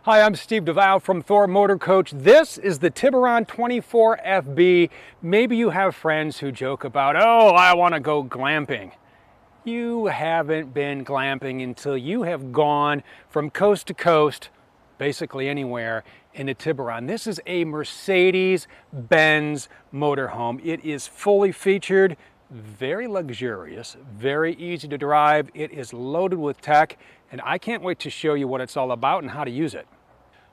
Hi, I'm Steve DeVal from Thor Motor Coach. This is the Tiburon 24FB. Maybe you have friends who joke about, oh, I want to go glamping. You haven't been glamping until you have gone from coast to coast, basically anywhere, in a Tiburon. This is a Mercedes-Benz motorhome. It is fully featured, very luxurious, very easy to drive. It is loaded with tech, and I can't wait to show you what it's all about and how to use it.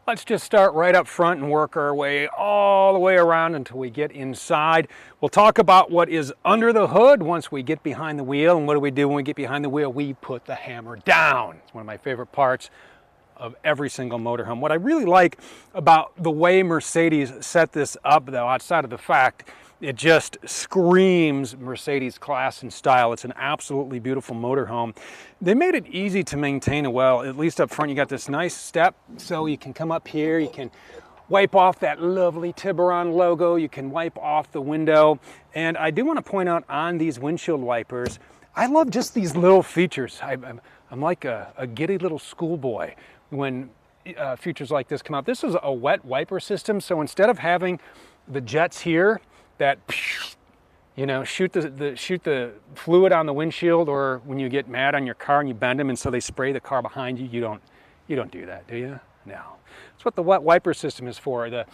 Let's just start right up front and work our way all the way around until we get inside. We'll talk about what is under the hood once we get behind the wheel. And what do we do when we get behind the wheel? We put the hammer down. It's one of my favorite parts of every single motorhome. What I really like about the way Mercedes set this up, though, outside of the fact it just screams Mercedes class and style. It's an absolutely beautiful motorhome. They made it easy to maintain. Well, at least up front, you got this nice step, so you can come up here, you can wipe off that lovely Tiburon logo, you can wipe off the window. And I do want to point out on these windshield wipers, I love just these little features. I'm like a giddy little schoolboy when features like this come out. This is a wet wiper system, so instead of having the jets here that, you know, shoot the fluid on the windshield, or when you get mad on your car and you bend them and so they spray the car behind you, you don't do that, do you? No. That's what the wet wiper system is for. The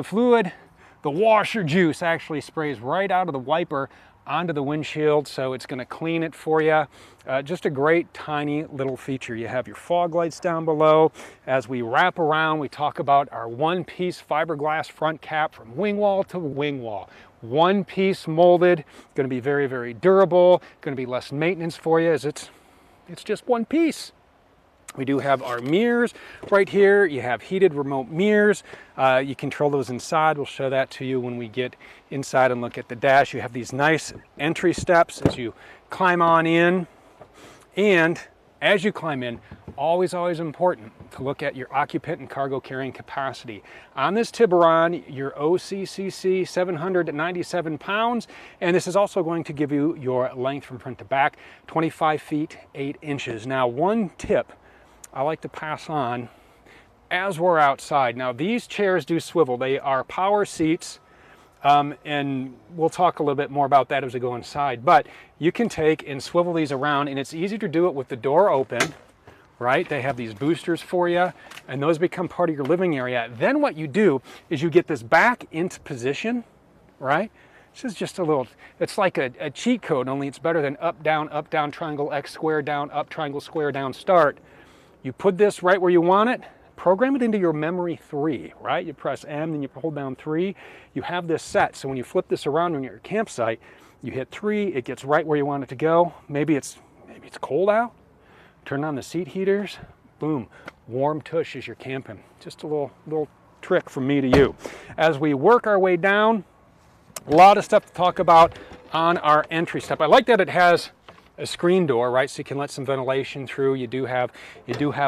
fluid, the washer juice actually sprays right out of the wiper onto the windshield, so it's going to clean it for you. Just a great tiny little feature. You have your fog lights down below. As we wrap around, we talk about our one-piece fiberglass front cap from wing wall to wing wall. One piece molded, going to be very, very durable, going to be less maintenance for you as it's just one piece. We do have our mirrors right here. You have heated remote mirrors. You control those inside. We'll show that to you when we get inside and look at the dash. You have these nice entry steps as you climb on in. And as you climb in, always important to look at your occupant and cargo carrying capacity. On this Tiburon, your OCCC 797 pounds, and this is also going to give you your length from front to back, 25 feet, 8 inches. Now, one tip I like to pass on as we're outside. Now, these chairs do swivel. They are power seats, and we'll talk a little bit more about that as we go inside. But you can take and swivel these around, and it's easy to do it with the door open, right? They have these boosters for you, and those become part of your living area. Then what you do is you get this back into position, right? This is just a little, it's like a cheat code, only it's better than up, down, triangle, X, square, down, up, triangle, square, down, start. You put this right where you want it, program it into your memory 3, right? You press M, then you hold down 3. You have this set, so when you flip this around when you're at your campsite, you hit 3, it gets right where you want it to go. Maybe it's cold out, turn on the seat heaters, boom, warm tush as you're camping. Just a little trick from me to you. As we work our way down, a lot of stuff to talk about on our entry step. I like that it has a screen door, right, so you can let some ventilation through. You do have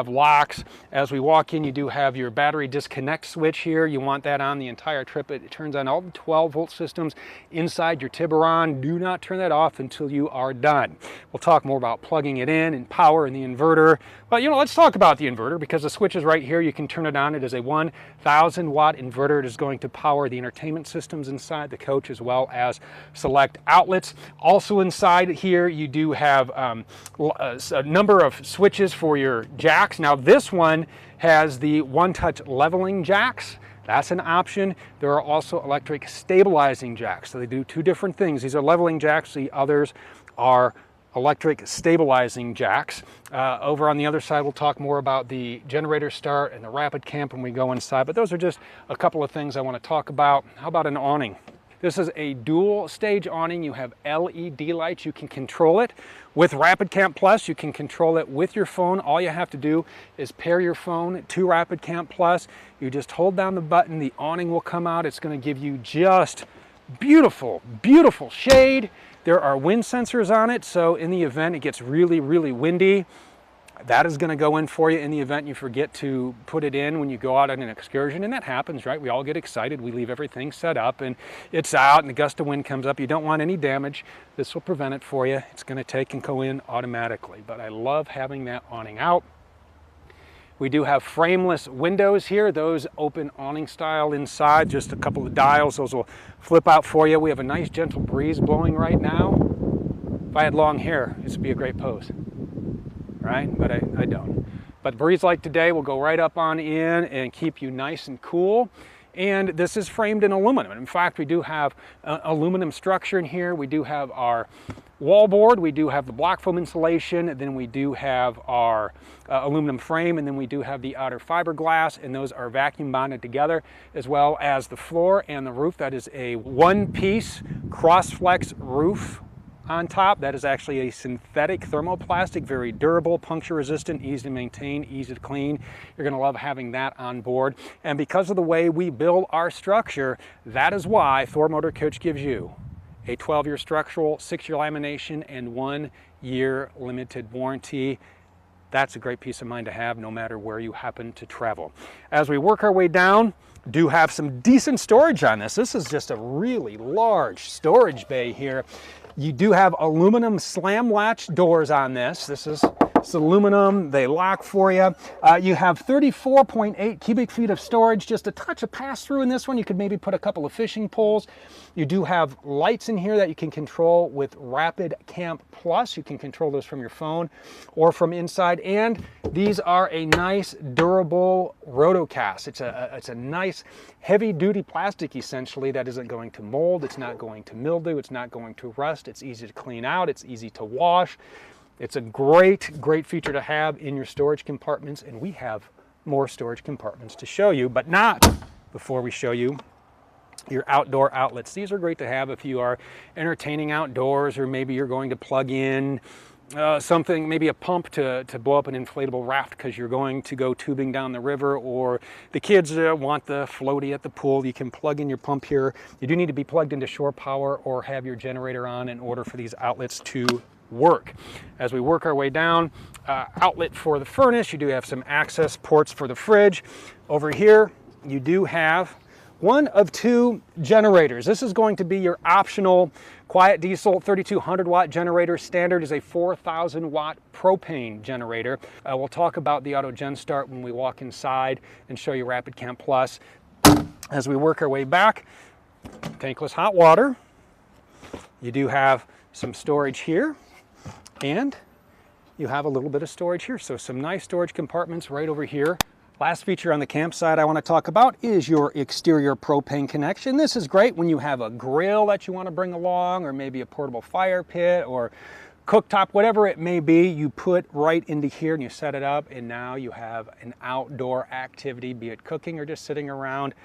locks. As we walk in, you do have your battery disconnect switch here. You want that on the entire trip. It turns on all the 12-volt systems inside your Tiburon. Do not turn that off until you are done. We'll talk more about plugging it in and power and the inverter. Well, you know, let's talk about the inverter because the switch is right here. You can turn it on. It is a 1,000-watt inverter. It is going to power the entertainment systems inside the coach as well as select outlets. Also inside here, you do have a number of switches for your jacks. Now this one has the one-touch leveling jacks. That's an option. There are also electric stabilizing jacks. So they do two different things. These are leveling jacks. The others are electric stabilizing jacks. Over on the other side, we'll talk more about the generator start and the rapid camp when we go inside. But those are just a couple of things I want to talk about. How about an awning? This is a dual stage awning. You have LED lights. You can control it with Rapid Camp Plus. You can control it with your phone. All you have to do is pair your phone to Rapid Camp Plus. You just hold down the button. The awning will come out. It's going to give you just beautiful, beautiful shade. There are wind sensors on it, so in the event it gets really, really windy, that is going to go in for you in the event you forget to put it in when you go out on an excursion. And that happens, right? We all get excited. We leave everything set up and it's out and the gust of wind comes up. You don't want any damage. This will prevent it for you. It's going to take and go in automatically. But I love having that awning out. We do have frameless windows here. Those open awning style inside, just a couple of dials. Those will flip out for you. We have a nice gentle breeze blowing right now. If I had long hair, this would be a great pose, right? But I don't. But breeze like today will go right up on in and keep you nice and cool. And this is framed in aluminum. In fact, we do have aluminum structure in here. We do have our wallboard, we do have the block foam insulation, and then we do have our aluminum frame, and then we do have the outer fiberglass, and those are vacuum bonded together, as well as the floor and the roof. That is a one-piece cross-flex roof on top. That is actually a synthetic thermoplastic, very durable, puncture resistant, easy to maintain, easy to clean. You're gonna love having that on board. And because of the way we build our structure, that is why Thor Motor Coach gives you a 12-year structural, 6-year lamination, and 1-year limited warranty. That's a great peace of mind to have no matter where you happen to travel. As we work our way down, do have some decent storage on this. This is just a really large storage bay here. You do have aluminum slam latch doors on this. This is aluminum, they lock for you. You have 34.8 cubic feet of storage, just a touch of pass-through in this one. You could maybe put a couple of fishing poles. You do have lights in here that you can control with Rapid Camp Plus. You can control those from your phone or from inside. And these are a nice, durable rotocast. It's a nice, heavy-duty plastic, essentially, that isn't going to mold. It's not going to mildew. It's not going to rust. It's easy to clean out. It's easy to wash. It's a great, great feature to have in your storage compartments, and we have more storage compartments to show you, but not before we show you your outdoor outlets. These are great to have if you are entertaining outdoors, or maybe you're going to plug in something, maybe a pump to blow up an inflatable raft because you're going to go tubing down the river, or the kids want the floaty at the pool. You can plug in your pump here. You do need to be plugged into shore power or have your generator on in order for these outlets to work. As we work our way down, outlet for the furnace, you do have some access ports for the fridge. Over here, you do have one of two generators. This is going to be your optional quiet diesel 3200 watt generator. Standard is a 4000 watt propane generator. We'll talk about the auto gen start when we walk inside and show you Rapid Camp Plus. As we work our way back, tankless hot water. You do have some storage here, and you have a little bit of storage here. So some nice storage compartments right over here. Last feature on the campsite I want to talk about is your exterior propane connection. This is great when you have a grill that you want to bring along, or maybe a portable fire pit or cooktop, whatever it may be. You put right into here and you set it up, and now you have an outdoor activity, be it cooking or just sitting around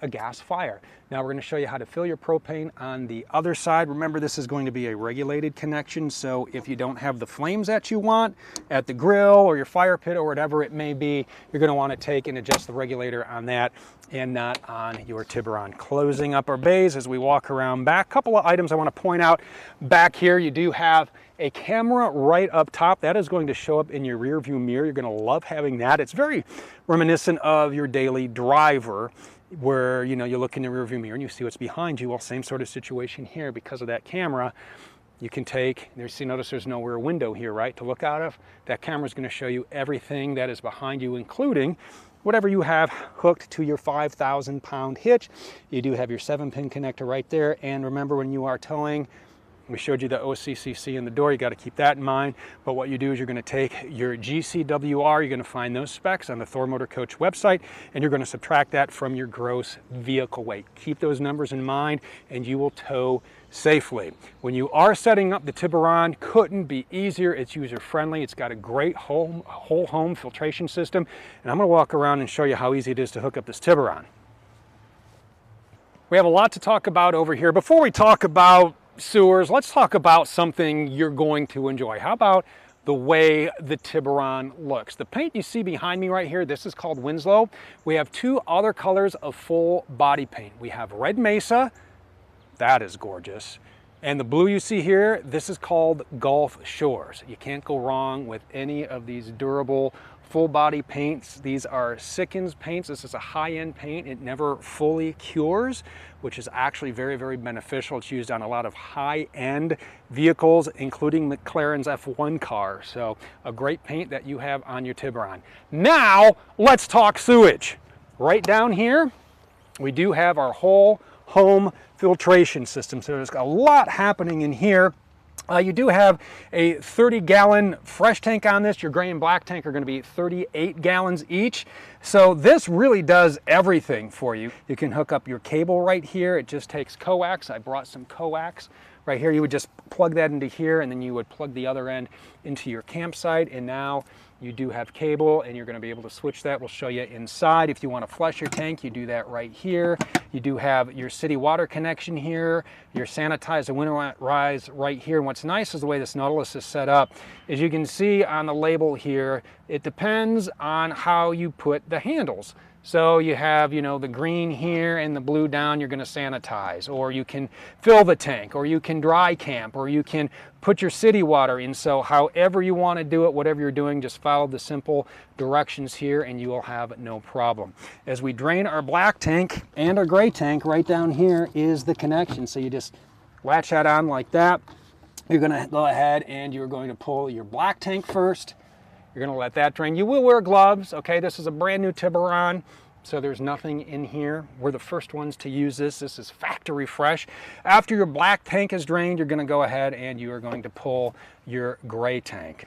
a gas fire. Now we're going to show you how to fill your propane on the other side. Remember, this is going to be a regulated connection, so if you don't have the flames that you want at the grill or your fire pit or whatever it may be, you're going to want to take and adjust the regulator on that and not on your Tiburon. Closing up our bays as we walk around back. Couple of items I want to point out back here. You do have a camera right up top. That is going to show up in your rear view mirror. You're going to love having that. It's very reminiscent of your daily driver, where you look in the rearview mirror and you see what's behind you. Well, same sort of situation here. Because of that camera, you can notice there's no rear window here, right, to look out of. That camera is going to show you everything that is behind you, including whatever you have hooked to your 5,000 pound hitch. You do have your 7-pin connector right there. And remember, when you are towing, we showed you the OCCC in the door. You got to keep that in mind. But what you do is you're going to take your GCWR, you're going to find those specs on the Thor Motor Coach website, and you're going to subtract that from your gross vehicle weight. Keep those numbers in mind, and you will tow safely. When you are setting up the Tiburon, couldn't be easier. It's user-friendly. It's got a great whole home filtration system, and I'm going to walk around and show you how easy it is to hook up this Tiburon. We have a lot to talk about over here. Before we talk about sewers, let's talk about something you're going to enjoy. How about the way the Tiburon looks? The paint you see behind me right here, this is called Winslow. We have two other colors of full body paint. We have Red Mesa, that is gorgeous. And the blue you see here, this is called Gulf Shores. You can't go wrong with any of these durable full body paints. These are Sikkens paints. This is a high-end paint. It never fully cures, which is actually very, very beneficial. It's used on a lot of high-end vehicles, including McLaren's F1 car. So a great paint that you have on your Tiburon. Now, let's talk sewage. Right down here, we do have our whole home filtration system. So there's a lot happening in here. You do have a 30-gallon fresh tank on this. Your gray and black tank are going to be 38 gallons each. So this really does everything for you. You can hook up your cable right here. It just takes coax. I brought some coax. Right here, you would just plug that into here, and then you would plug the other end into your campsite, and now you do have cable, and you're going to be able to switch that. We'll show you inside. If you want to flush your tank, you do that right here. You do have your city water connection here, your sanitize and winterize right here. And what's nice is the way this Nautilus is set up. As you can see on the label here, it depends on how you put the handles. So you have, you know, the green here and the blue down, you're going to sanitize, or you can fill the tank, or you can dry camp, or you can put your city water in. So however you want to do it, whatever you're doing, just follow the simple directions here and you will have no problem. As we drain our black tank and our gray tank, right down here is the connection. So you just latch that on like that. You're going to go ahead and you're going to pull your black tank first. You're going to let that drain. You will wear gloves, okay? This is a brand new Tiburon, so there's nothing in here. We're the first ones to use this. This is factory fresh. After your black tank is drained, you're going to go ahead and you are going to pull your gray tank.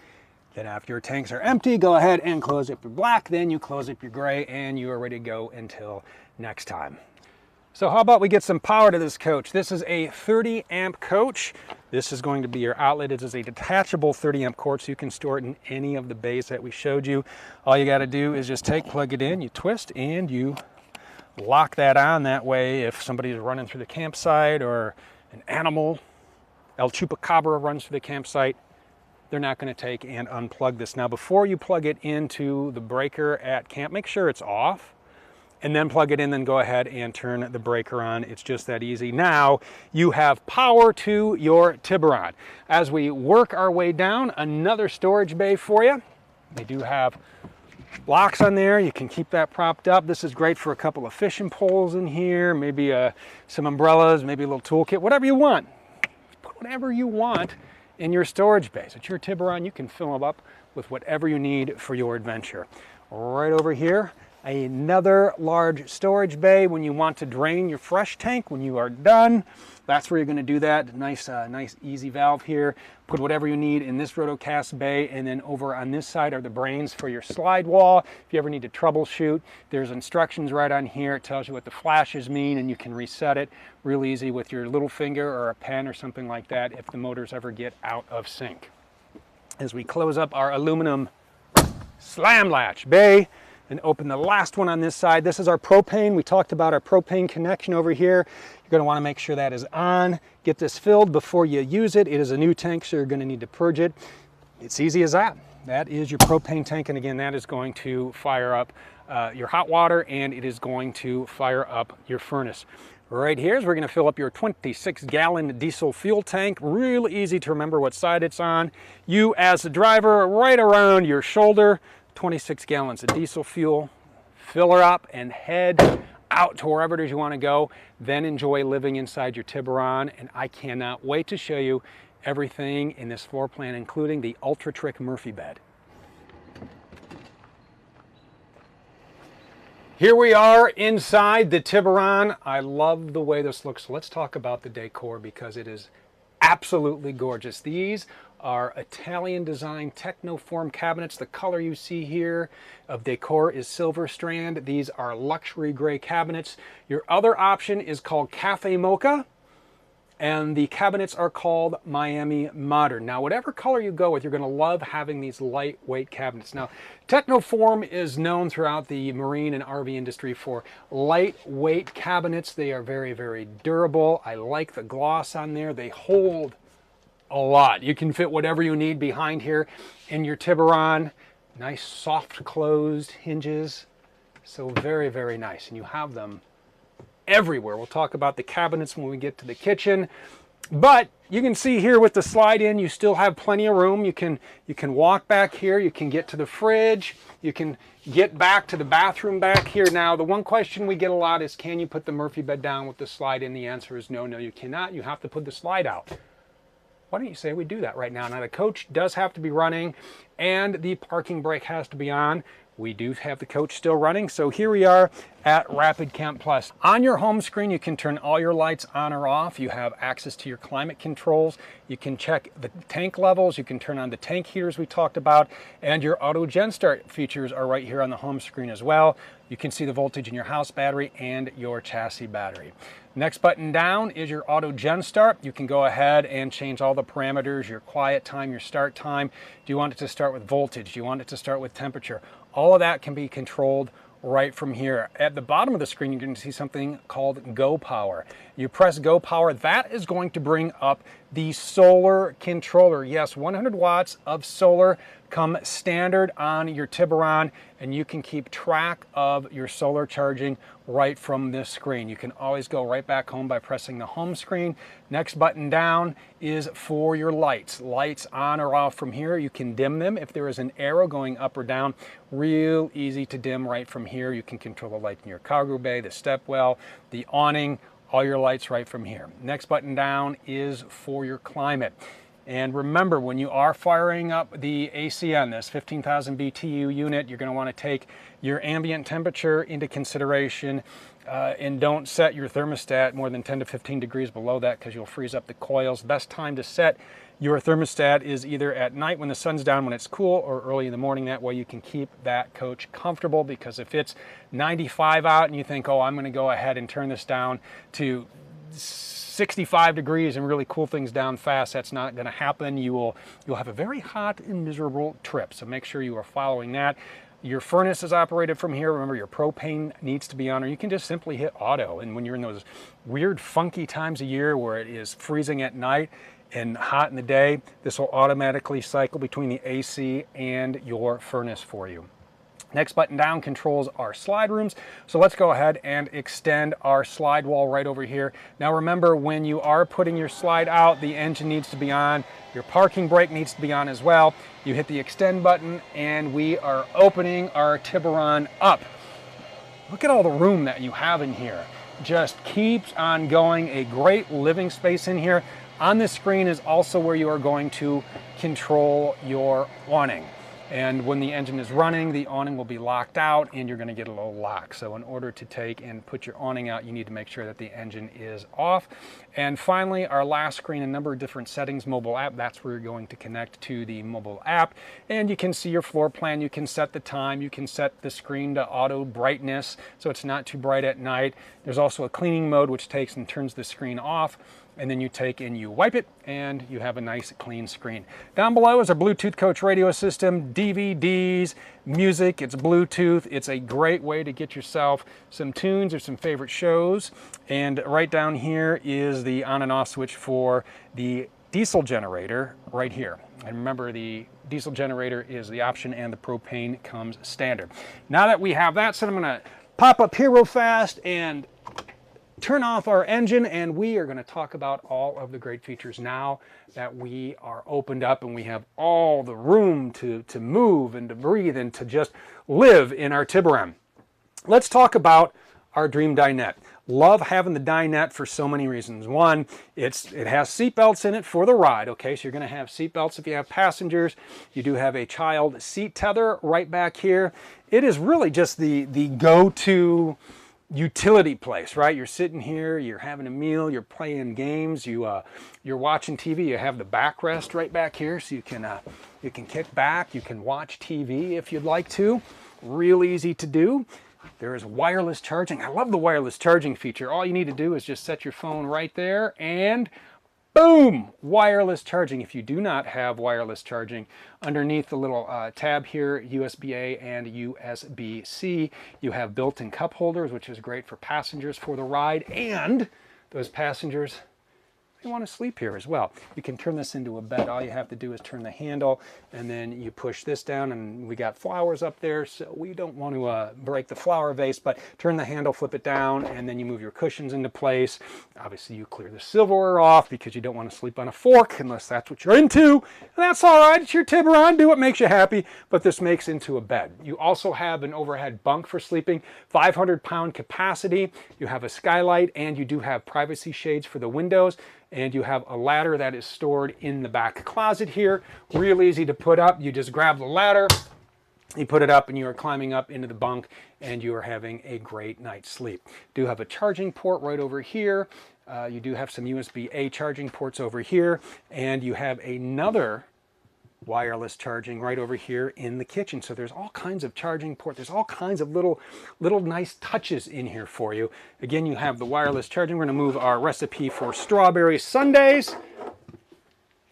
Then after your tanks are empty, go ahead and close up your black. Then you close up your gray and you are ready to go until next time. So how about we get some power to this coach? This is a 30 amp coach. This is going to be your outlet. It is a detachable 30 amp cord, so you can store it in any of the bays that we showed you. All you got to do is just plug it in, you twist, and you lock that on. That way, if somebody is running through the campsite or an animal, El Chupacabra runs through the campsite, they're not going to take and unplug this. Now, before you plug it into the breaker at camp, make sure it's off. And then plug it in, then go ahead and turn the breaker on. It's just that easy. Now you have power to your Tiburon. As we work our way down, another storage bay for you. They do have blocks on there. You can keep that propped up. This is great for a couple of fishing poles in here, maybe some umbrellas, maybe a little toolkit, whatever you want. Put whatever you want in your storage bays. It's your Tiburon. You can fill them up with whatever you need for your adventure. Right over here, another large storage bay when you want to drain your fresh tank. When you are done, that's where you're going to do that. Nice easy valve here. Put whatever you need in this rotocast bay, and then over on this side are the brains for your slide wall. If you ever need to troubleshoot, there's instructions right on here. It tells you what the flashes mean, and you can reset it real easy with your little finger or a pen or something like that if the motors ever get out of sync. As we close up our aluminum slam latch bay, and open the last one on this side. This is our propane. We talked about our propane connection over here. You're going to want to make sure that is on. Get this filled before you use it. It is a new tank, so you're going to need to purge it. It's easy as that. That is your propane tank, and again, that is going to fire up your hot water, and it is going to fire up your furnace. Right here is we're going to fill up your 26-gallon diesel fuel tank. Real easy to remember what side it's on. You as the driver, right around your shoulder, 26 gallons of diesel fuel. Fill her up and head out to wherever it is you want to go. Then enjoy living inside your Tiburon. And I cannot wait to show you everything in this floor plan, including the Ultra Trick Murphy bed. Here we are inside the Tiburon. I love the way this looks. Let's talk about the decor because it is absolutely gorgeous. These are Italian design Technoform cabinets. The color you see here of Decor is Silver Strand. These are luxury gray cabinets. Your other option is called Cafe Mocha, and the cabinets are called Miami Modern. Now, whatever color you go with, you're going to love having these lightweight cabinets. Now, Technoform is known throughout the marine and RV industry for lightweight cabinets. They are very, very durable. I like the gloss on there. They hold a lot. You can fit whatever you need behind here in your Tiburon. Nice soft closed hinges. So very, very nice. And you have them everywhere. We'll talk about the cabinets when we get to the kitchen. But you can see here with the slide in, you still have plenty of room. You can walk back here, you can get to the fridge, you can get back to the bathroom back here. Now, the one question we get a lot is, can you put the Murphy bed down with the slide in? The answer is no, you cannot. You have to put the slide out. Why don't you say we do that right now? Now, the coach does have to be running and the parking brake has to be on. We do have the coach still running. So here we are at Rapid Camp Plus. On your home screen, you can turn all your lights on or off. You have access to your climate controls. You can check the tank levels. You can turn on the tank heaters we talked about. And your auto gen start features are right here on the home screen as well. You can see the voltage in your house battery and your chassis battery. Next button down is your auto gen start. You can go ahead and change all the parameters, your quiet time, your start time. Do you want it to start with voltage? Do you want it to start with temperature? All of that can be controlled right from here. At the bottom of the screen, you're going to see something called Go Power. You press Go Power, that is going to bring up the solar controller. Yes, 100 watts of solar come standard on your Tiburon, and you can keep track of your solar charging right from this screen. You can always go right back home by pressing the home screen. Next button down is for your lights. Lights on or off from here. You can dim them if there is an arrow going up or down. Real easy to dim right from here. You can control the light in your cargo bay, the stepwell, the awning, all your lights right from here. Next button down is for your climate. And remember, when you are firing up the ACN, this 15,000 BTU unit, you're going to want to take your ambient temperature into consideration and don't set your thermostat more than 10 to 15 degrees below that because you'll freeze up the coils. Best time to set your thermostat is either at night when the sun's down when it's cool or early in the morning. That way you can keep that coach comfortable, because if it's 95 out and you think, oh, I'm going to go ahead and turn this down to 65 degrees and really cool things down fast, that's not going to happen. You'll have a very hot and miserable trip. So make sure you are following that. Your furnace is operated from here. Remember, your propane needs to be on, or you can just simply hit auto. And when you're in those weird, funky times of year where it is freezing at night and hot in the day, this will automatically cycle between the AC and your furnace for you. Next button down controls our slide rooms. So let's go ahead and extend our slide wall right over here. Now remember, when you are putting your slide out, the engine needs to be on. Your parking brake needs to be on as well. You hit the extend button and we are opening our Tiburon up. Look at all the room that you have in here. Just keeps on going. A great living space in here. On this screen is also where you are going to control your awning. And when the engine is running, the awning will be locked out and you're going to get a little lock. So in order to take and put your awning out, you need to make sure that the engine is off. And finally, our last screen, a number of different settings, mobile app. That's where you're going to connect to the mobile app. And you can see your floor plan. You can set the time. You can set the screen to auto brightness so it's not too bright at night. There's also a cleaning mode which takes and turns the screen off. And then you take and you wipe it and you have a nice clean screen. Down below is our Bluetooth coach radio system, DVDs, music, it's Bluetooth. It's a great way to get yourself some tunes or some favorite shows. And right down here is the on and off switch for the diesel generator right here. And remember, the diesel generator is the option and the propane comes standard. Now that we have that set, I'm gonna pop up here real fast and turn off our engine, and we are going to talk about all of the great features now that we are opened up and we have all the room to move and to breathe and to just live in our Tiburon. Let's talk about our dream dinette. Love having the dinette for so many reasons. One, it has seat belts in it for the ride. Okay, so you're going to have seat belts if you have passengers. You do have a child seat tether right back here. It is really just the go-to utility place, right? You're sitting here, you're having a meal, you're playing games, you're watching TV. You have the backrest right back here, so you can kick back, you can watch TV if you'd like to. Real easy to do. There is wireless charging. I love the wireless charging feature. All you need to do is just set your phone right there and boom, wireless charging. If you do not have wireless charging, underneath the little tab here, USB-A and USB-C, you have built-in cup holders, which is great for passengers for the ride. And those passengers, you want to sleep here as well. You can turn this into a bed. All you have to do is turn the handle, and then you push this down, and we got flowers up there, so we don't want to break the flower vase, but turn the handle, flip it down, and then you move your cushions into place. Obviously, you clear the silverware off because you don't want to sleep on a fork unless that's what you're into. And that's all right. It's your Tiburon. Do what makes you happy, but this makes into a bed. You also have an overhead bunk for sleeping, 500-pound capacity. You have a skylight, and you do have privacy shades for the windows. And you have a ladder that is stored in the back closet here. Real easy to put up. You just grab the ladder, you put it up, and you are climbing up into the bunk, and you are having a great night's sleep. Do have a charging port right over here. You do have some USB-A charging ports over here, and you have another wireless charging right over here in the kitchen. So there's all kinds of charging ports. There's all kinds of little nice touches in here for you. Again, you have the wireless charging. We're going to move our recipe for strawberry sundaes.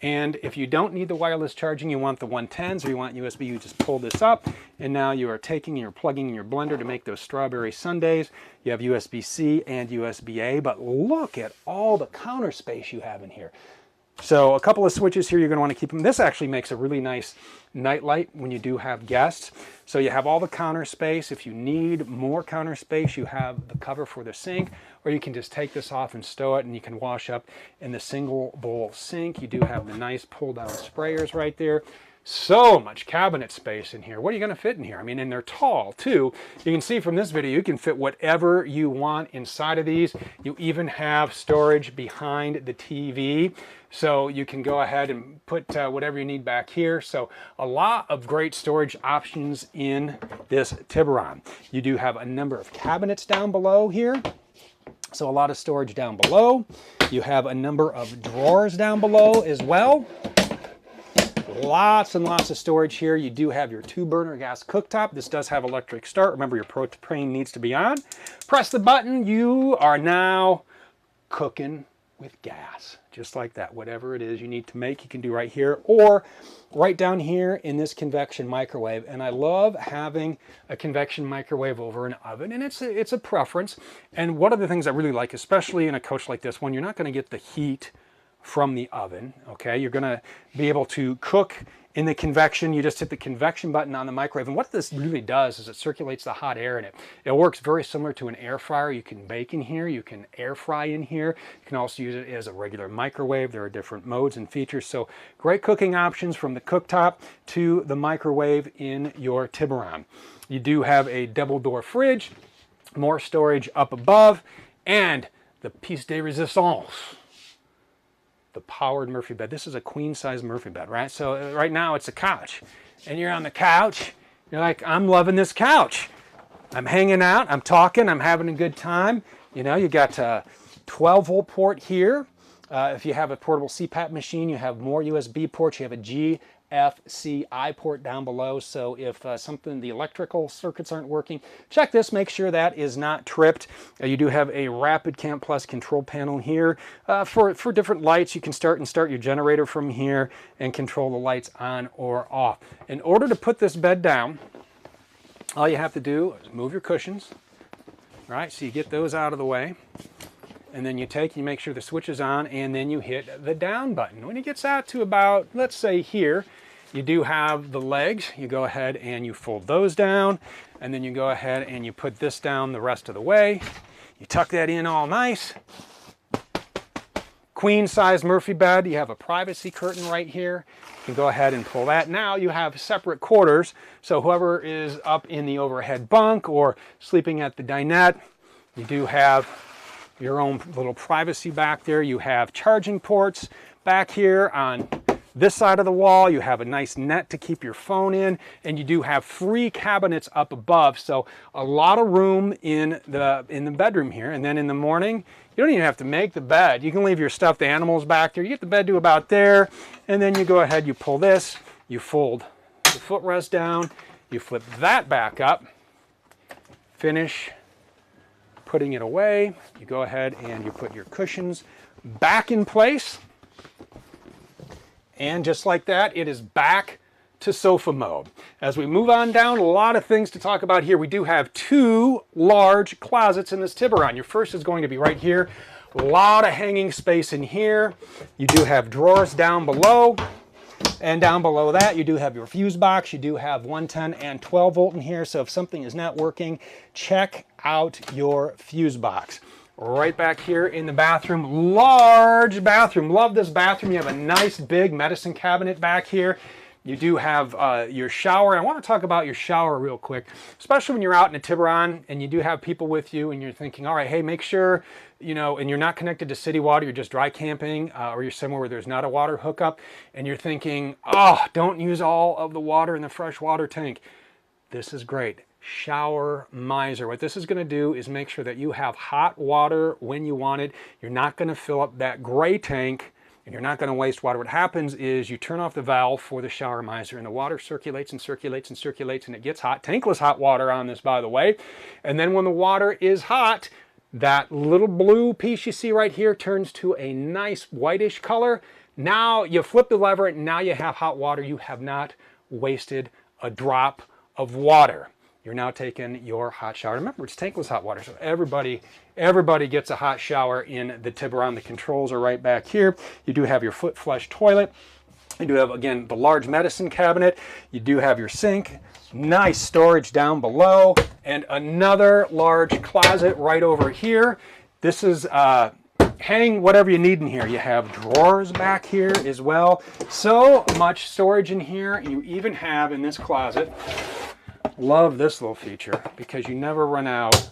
And if you don't need the wireless charging, you want the 110s or you want USB, you just pull this up, and now you are taking and you're plugging in your blender to make those strawberry sundaes. You have USB-C and USB-A, but look at all the counter space you have in here. So a couple of switches here, you're going to want to keep them. This actually makes a really nice night light when you do have guests. So you have all the counter space. If you need more counter space, you have the cover for the sink, or you can just take this off and stow it, and you can wash up in the single bowl sink. You do have the nice pull down sprayers right there. So much cabinet space in here. What are you going to fit in here? I mean, and they're tall too. You can see from this video, you can fit whatever you want inside of these. You even have storage behind the TV. So you can go ahead and put whatever you need back here. So a lot of great storage options in this Tiburon. You do have a number of cabinets down below here. So a lot of storage down below. You have a number of drawers down below as well. Lots and lots of storage here. You do have your 2-burner gas cooktop. This does have electric start. Remember, your propane needs to be on. Press the button. You are now cooking with gas. Just like that. Whatever it is you need to make, you can do right here or right down here in this convection microwave. And I love having a convection microwave over an oven, and it's a preference. And one of the things I really like, especially in a coach like this one, you're not going to get the heat from the oven, okay? You're gonna be able to cook in the convection. You just hit the convection button on the microwave, and what this really does is it circulates the hot air in it. It works very similar to an air fryer. You can bake in here, you can air fry in here. You can also use it as a regular microwave. There are different modes and features, so great cooking options from the cooktop to the microwave in your Tiburon. You do have a double door fridge, more storage up above, and the piece de resistance, the powered Murphy bed. This is a queen size Murphy bed, right? So right now it's a couch, and you're on the couch. You're like, I'm loving this couch. I'm hanging out, I'm talking, I'm having a good time. You know, you got a 12-volt port here. If you have a portable CPAP machine, you have more USB ports. You have a GFCI port down below. So if the electrical circuits aren't working, check this, make sure that is not tripped. You do have a Rapid Camp Plus control panel here. For different lights, you can start your generator from here and control the lights on or off. In order to put this bed down, all you have to do is move your cushions, right? So you get those out of the way. And then you make sure the switch is on, and then you hit the down button. When it gets out to about, let's say here, you do have the legs. You go ahead and you fold those down, and then you go ahead and you put this down the rest of the way. You tuck that in all nice. Queen size Murphy bed. You have a privacy curtain right here. You can go ahead and pull that. Now you have separate quarters, so whoever is up in the overhead bunk or sleeping at the dinette, you do have your own little privacy back there. You have charging ports back here on this side of the wall. You have a nice net to keep your phone in, and you do have 3 cabinets up above, so a lot of room in the bedroom here. And then in the morning, you don't even have to make the bed. You can leave your stuffed animals back there. You get the bed to about there, and then you go ahead, you pull this, you fold the footrest down, you flip that back up, finish putting it away. You go ahead and you put your cushions back in place, and just like that, it is back to sofa mode. As we move on down, a lot of things to talk about here. We do have two large closets in this Tiburon. Your first is going to be right here. A lot of hanging space in here. You do have drawers down below. And down below that, you do have your fuse box. You do have 110 and 12 volt in here. So if something is not working, check out your fuse box. Right back here in the bathroom, large bathroom. Love this bathroom. You have a nice big medicine cabinet back here. You do have your shower. I want to talk about your shower real quick, especially when you're out in a Tiburon and you do have people with you and you're thinking, all right, hey, make sure, you know, and you're not connected to city water, you're just dry camping, or you're somewhere where there's not a water hookup, and you're thinking, oh, don't use all of the water in the fresh water tank. This is great. Shower miser. What this is going to do is make sure that you have hot water when you want it. You're not going to fill up that gray tank, and you're not going to waste water. What happens is you turn off the valve for the shower miser and the water circulates and circulates and circulates and it gets hot. Tankless hot water on this, by the way. And then when the water is hot, that little blue piece you see right here turns to a nice whitish color. Now you flip the lever and now you have hot water. You have not wasted a drop of water. You're now taking your hot shower. Remember, it's tankless hot water, so everybody gets a hot shower in the Tiburon. The controls are right back here. You do have your foot flush toilet. You do have, again, the large medicine cabinet. You do have your sink. Nice storage down below. And another large closet right over here. This is hang whatever you need in here. You have drawers back here as well. So much storage in here. You even have in this closet, love this little feature because you never run out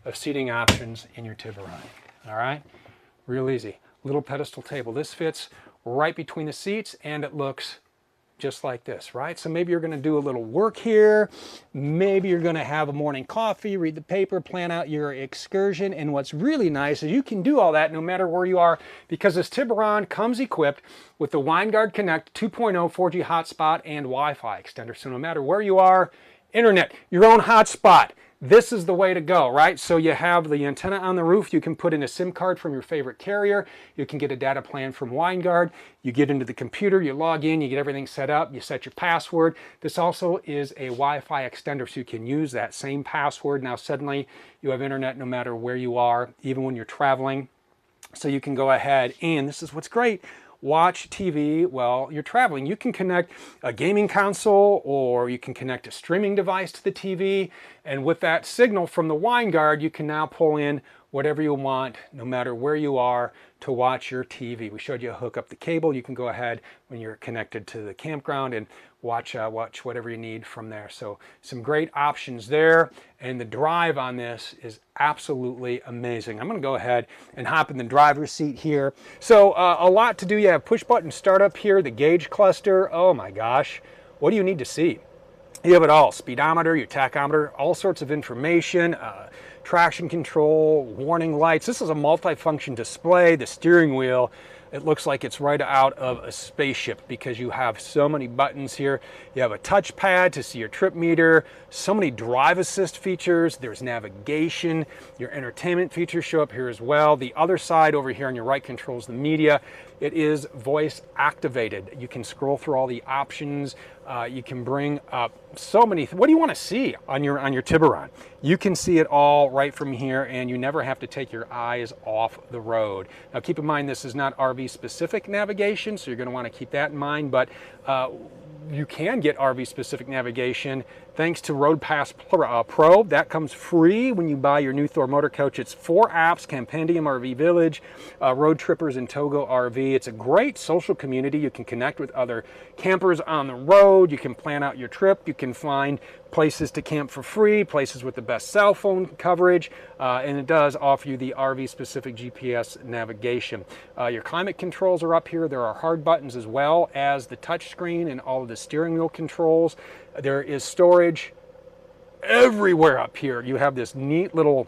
of seating options in your Tiburon. All right, real easy. Little pedestal table. This fits right between the seats and it looks just like this, right? So maybe you're going to do a little work here. Maybe you're going to have a morning coffee, read the paper, plan out your excursion. And what's really nice is you can do all that no matter where you are because this Tiburon comes equipped with the WineGuard Connect 2.0 4G hotspot and Wi-Fi extender. So no matter where you are, internet, your own hotspot. This is the way to go, right? So you have the antenna on the roof. You can put in a SIM card from your favorite carrier. You can get a data plan from WineGuard. You get into the computer, you log in, you get everything set up, you set your password. This also is a Wi-Fi extender, so you can use that same password. Now suddenly you have internet no matter where you are, even when you're traveling. So you can go ahead and, this is what's great, watch TV while you're traveling. You can connect a gaming console or you can connect a streaming device to the TV. And with that signal from the WineGuard, you can now pull in whatever you want, no matter where you are, to watch your TV. We showed you hook up the cable. You can go ahead when you're connected to the campground and watch whatever you need from there. So some great options there. And the drive on this is absolutely amazing. I'm going to go ahead and hop in the driver's seat here. So a lot to do. You have push button start up here, the gauge cluster. Oh my gosh, what do you need to see? You have it all, speedometer, your tachometer, all sorts of information, traction control, warning lights. This is a multi-function display. The steering wheel, it looks like it's right out of a spaceship because you have so many buttons here. You have a touchpad to see your trip meter, so many drive assist features. There's navigation. Your entertainment features show up here as well. The other side over here on your right controls the media. It is voice activated. You can scroll through all the options. You can bring up so many. What do you want to see on your Tiburon? You can see it all right from here, and you never have to take your eyes off the road. Now, keep in mind this is not RV specific navigation, so you're going to want to keep that in mind. But you can get RV specific navigation thanks to Road Pass Pro. That comes free when you buy your new Thor motor coach. It's 4 apps: Campendium RV Village, Road Trippers, and Togo RV. It's a great social community. You can connect with other campers on the road. You can plan out your trip. You can find places to camp for free, places with the best cell phone coverage, and it does offer you the RV specific GPS navigation. Your climate controls are up here. There are hard buttons as well as the touch screen and all of the steering wheel controls. There is storage everywhere up here. You have this neat little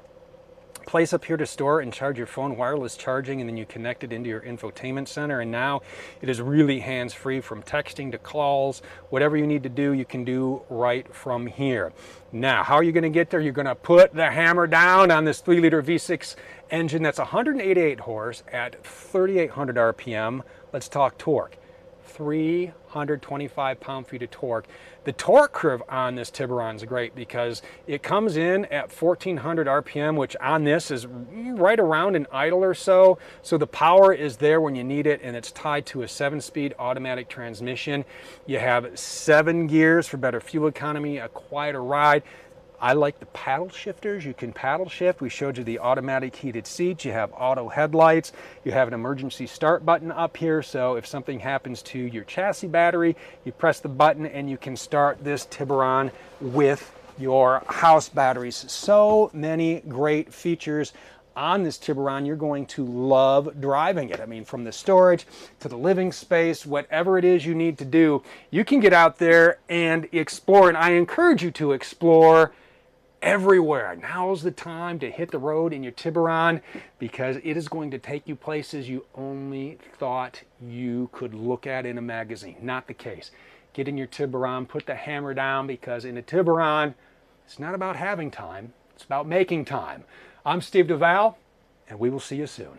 place up here to store and charge your phone, wireless charging, and then you connect it into your infotainment center. And now it is really hands-free, from texting to calls. Whatever you need to do, you can do right from here. Now, how are you going to get there? You're going to put the hammer down on this 3-liter V6 engine that's 188 horse at 3,800 RPM. Let's talk torque. 325 pound-feet of torque. The torque curve on this Tiburon is great because it comes in at 1400 RPM, which on this is right around an idle or so. So the power is there when you need it, and it's tied to a 7-speed automatic transmission. You have 7 gears for better fuel economy, a quieter ride. I like the paddle shifters. You can paddle shift. We showed you the automatic heated seats. You have auto headlights. You have an emergency start button up here. So if something happens to your chassis battery, you press the button and you can start this Tiburon with your house batteries. So many great features on this Tiburon. You're going to love driving it. I mean, from the storage to the living space, whatever it is you need to do, you can get out there and explore. And I encourage you to explore everywhere. Now's the time to hit the road in your Tiburon because it is going to take you places you only thought you could look at in a magazine. Not the case. Get in your Tiburon, put the hammer down, because in a Tiburon, it's not about having time, it's about making time. I'm Steve Duval, and we will see you soon.